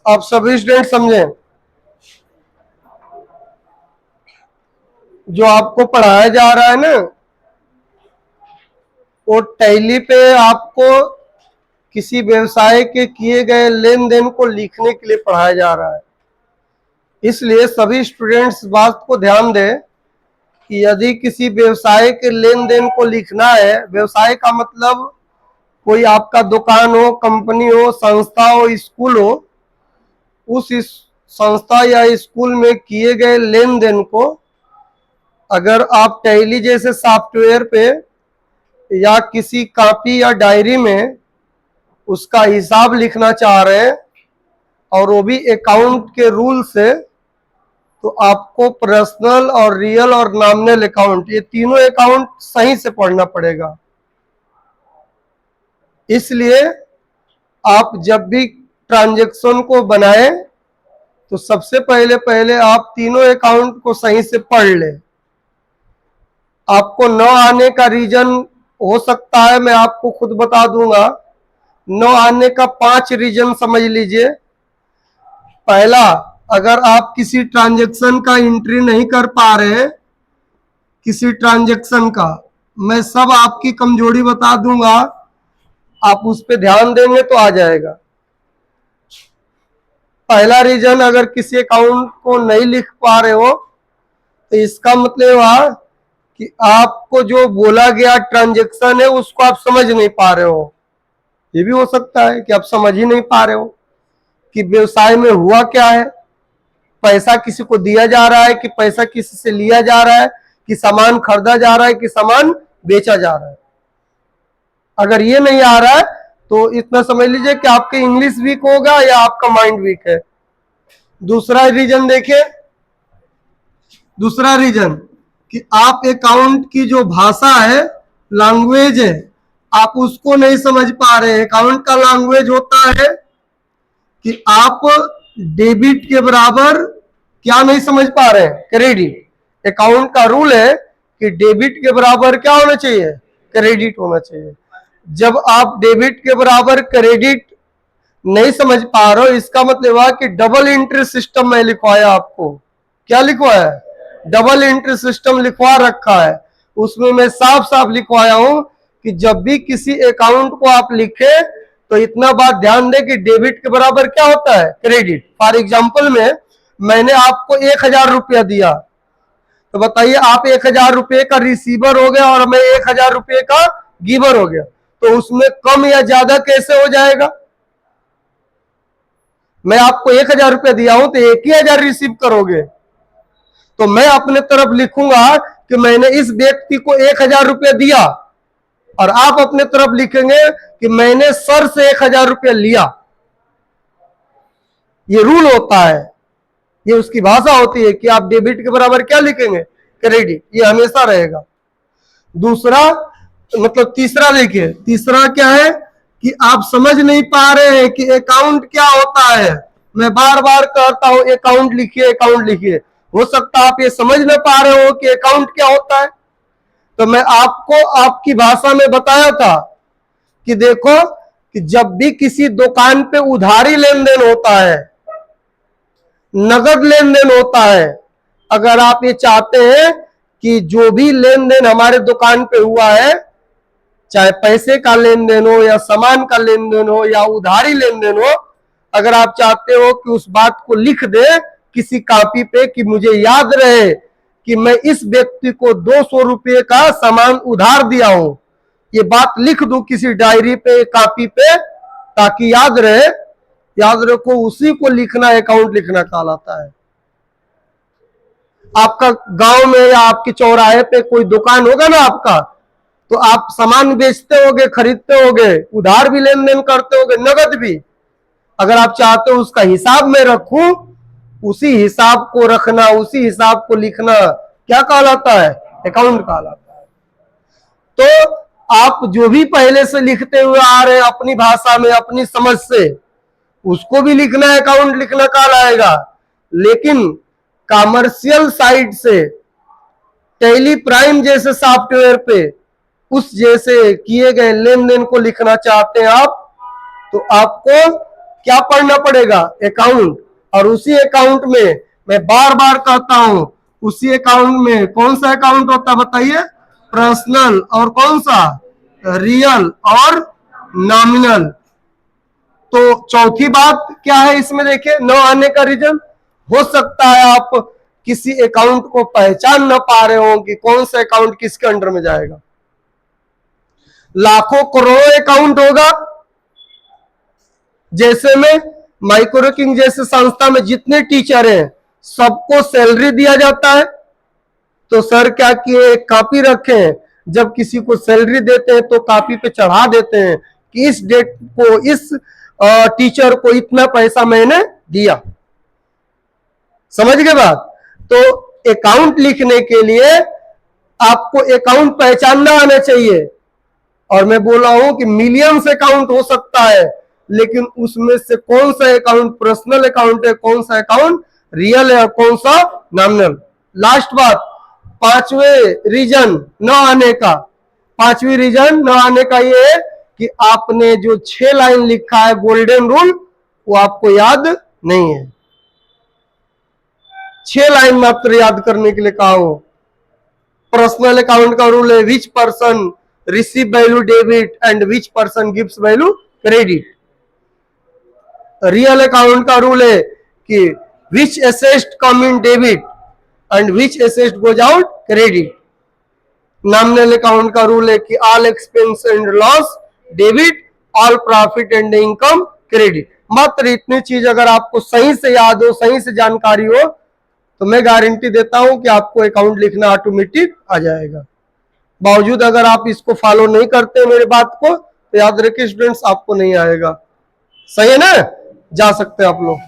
आप सभी स्टूडेंट समझें, जो आपको पढ़ाया जा रहा है ना, वो टैली पे आपको किसी व्यवसाय के किए गए लेन देन को लिखने के लिए पढ़ाया जा रहा है। इसलिए सभी स्टूडेंट्स बात को ध्यान दें कि यदि किसी व्यवसाय के लेन देन को लिखना है, व्यवसाय का मतलब कोई आपका दुकान हो, कंपनी हो, संस्था हो, स्कूल हो, उस संस्था या स्कूल में किए गए लेन देन को अगर आप टैली जैसे सॉफ्टवेयर पे या किसी कॉपी या डायरी में उसका हिसाब लिखना चाह रहे हैं, और वो भी अकाउंट के रूल से, तो आपको पर्सनल और रियल और नॉमिनल अकाउंट, ये तीनों अकाउंट सही से पढ़ना पड़ेगा। इसलिए आप जब भी ट्रांजैक्शन को बनाएं तो सबसे पहले आप तीनों अकाउंट को सही से पढ़ लें। आपको न आने का रीजन हो सकता है, मैं आपको खुद बता दूंगा। न आने का 5 रीजन समझ लीजिए। पहला, अगर आप किसी ट्रांजैक्शन का एंट्री नहीं कर पा रहे हैं, किसी ट्रांजैक्शन का, मैं सब आपकी कमजोरी बता दूंगा, आप उस पर ध्यान देंगे तो आ जाएगा। पहला रीजन, अगर किसी अकाउंट को नहीं लिख पा रहे हो तो इसका मतलब हुआ कि आपको जो बोला गया ट्रांजैक्शन है उसको आप समझ नहीं पा रहे हो। ये भी हो सकता है कि आप समझ ही नहीं पा रहे हो कि व्यवसाय में हुआ क्या है, पैसा किसी को दिया जा रहा है कि पैसा किसी से लिया जा रहा है, कि सामान खरीदा जा रहा है कि सामान बेचा जा रहा है। अगर ये नहीं आ रहा है तो इतना समझ लीजिए कि आपके इंग्लिश वीक होगा या आपका माइंड वीक है। दूसरा रीजन देखिए, दूसरा रीजन कि आप अकाउंट की जो भाषा है, लैंग्वेज है, आप उसको नहीं समझ पा रहे हैं। अकाउंट का लैंग्वेज होता है कि आप डेबिट के बराबर क्या नहीं समझ पा रहे हैं, क्रेडिट। अकाउंट का रूल है कि डेबिट के बराबर क्या होना चाहिए, क्रेडिट होना चाहिए। जब आप डेबिट के बराबर क्रेडिट नहीं समझ पा रहे हो, इसका मतलब है कि डबल एंट्री सिस्टम में लिखवाया आपको। क्या लिखवाया है? डबल एंट्री सिस्टम लिखवा रखा है। उसमें मैं साफ साफ लिखवाया हूं कि जब भी किसी अकाउंट को आप लिखे तो इतना बात ध्यान दें कि डेबिट के बराबर क्या होता है, क्रेडिट। फॉर एग्जाम्पल में मैंने आपको 1000 रुपया दिया, तो बताइए आप 1000 रुपये का रिसीवर हो गया और मैं 1000 रुपये का गिवर हो गया, तो उसमें कम या ज्यादा कैसे हो जाएगा? मैं आपको 1000 रुपया दिया हूं तो 1000 रिसीव करोगे, तो मैं अपने तरफ लिखूंगा कि मैंने इस व्यक्ति को 1000 रुपया दिया, और आप अपने तरफ लिखेंगे कि मैंने सर से 1000 रुपया लिया। ये रूल होता है, ये उसकी भाषा होती है कि आप डेबिट के बराबर क्या लिखेंगे, क्रेडिट। ये हमेशा रहेगा। दूसरा मतलब तीसरा देखिए, तीसरा क्या है कि आप समझ नहीं पा रहे हैं कि अकाउंट क्या होता है। मैं बार बार कहता हूं अकाउंट लिखिए, अकाउंट लिखिए। हो सकता है आप ये समझ ना पा रहे हो कि अकाउंट क्या होता है, तो मैं आपको आपकी भाषा में बताया था कि देखो कि जब भी किसी दुकान पे उधारी लेन देन होता है, नगद लेन देन होता है, अगर आप ये चाहते हैं कि जो भी लेन देन हमारे दुकान पे हुआ है, चाहे पैसे का लेन देन हो या सामान का लेन देन हो या उधारी लेन देन हो, अगर आप चाहते हो कि उस बात को लिख दे किसी कॉपी पे कि मुझे याद रहे कि मैं इस व्यक्ति को 200 रुपये का सामान उधार दिया हूं, ये बात लिख दूं किसी डायरी पे, कॉपी पे, ताकि याद रहे, याद रखो उसी को लिखना अकाउंट लिखना कहलाता है। आपका गांव में या आपके चौराहे पे कोई दुकान होगा ना आपका, तो आप सामान बेचते होगे, खरीदते होगे, उधार भी लेन देन करते होगे, नगद भी। अगर आप चाहते हो उसका हिसाब में रखूं, उसी हिसाब को रखना, उसी हिसाब को लिखना क्या कहलाता है, अकाउंट कहलाता है। तो आप जो भी पहले से लिखते हुए आ रहे हैं अपनी भाषा में, अपनी समझ से, उसको भी लिखना अकाउंट लिखना कहलाएगा। लेकिन कमर्शियल साइड से टैली प्राइम जैसे सॉफ्टवेयर पे उस जैसे किए गए लेन देन को लिखना चाहते हैं आप, तो आपको क्या पढ़ना पड़ेगा? अकाउंट। और उसी अकाउंट में मैं बार बार कहता हूं, उसी अकाउंट में कौन सा अकाउंट होता है बताइए? पर्सनल। और कौन सा? रियल और नॉमिनल। तो चौथी बात क्या है इसमें देखिए, न आने का रीजन हो सकता है आप किसी अकाउंट को पहचान न पा रहे हो कि कौन सा अकाउंट किसके अंडर में जाएगा। लाखों करोड़ों अकाउंट होगा, जैसे में माइक्रो किंग जैसे संस्था में जितने टीचर हैं सबको सैलरी दिया जाता है। तो सर क्या किए, एक कॉपी रखे हैं, जब किसी को सैलरी देते हैं तो कॉपी पे चढ़ा देते हैं कि इस डेट को इस टीचर को इतना पैसा मैंने दिया। समझ गए बात? तो अकाउंट लिखने के लिए आपको अकाउंट पहचानना आना चाहिए। और मैं बोला हूं कि मिलियंस अकाउंट हो सकता है, लेकिन उसमें से कौन सा अकाउंट पर्सनल अकाउंट है, कौन सा अकाउंट रियल है और कौन सा नॉमिनल। लास्ट बात, पांचवें रीजन न आने का, पांचवी रीजन न आने का ये है कि आपने जो 6 लाइन लिखा है गोल्डन रूल, वो आपको याद नहीं है। 6 लाइन मात्र याद करने के लिए कहा हूं। पर्सनल अकाउंट का रूल है which person receive value debit and which person gives value credit. Real account का रूल है कि which asset come in debit and which asset goes out credit. Nominal account का रूल है कि all expense and loss debit, all profit and income credit. मात्र इतनी चीज अगर आपको सही से याद हो, सही से जानकारी हो, तो मैं गारंटी देता हूं कि आपको अकाउंट लिखना ऑटोमेटिक आ जाएगा। बावजूद अगर आप इसको फॉलो नहीं करते मेरी बात को, तो याद रखिए स्टूडेंट्स आपको नहीं आएगा। सही है ना? जा सकते हैं आप लोग।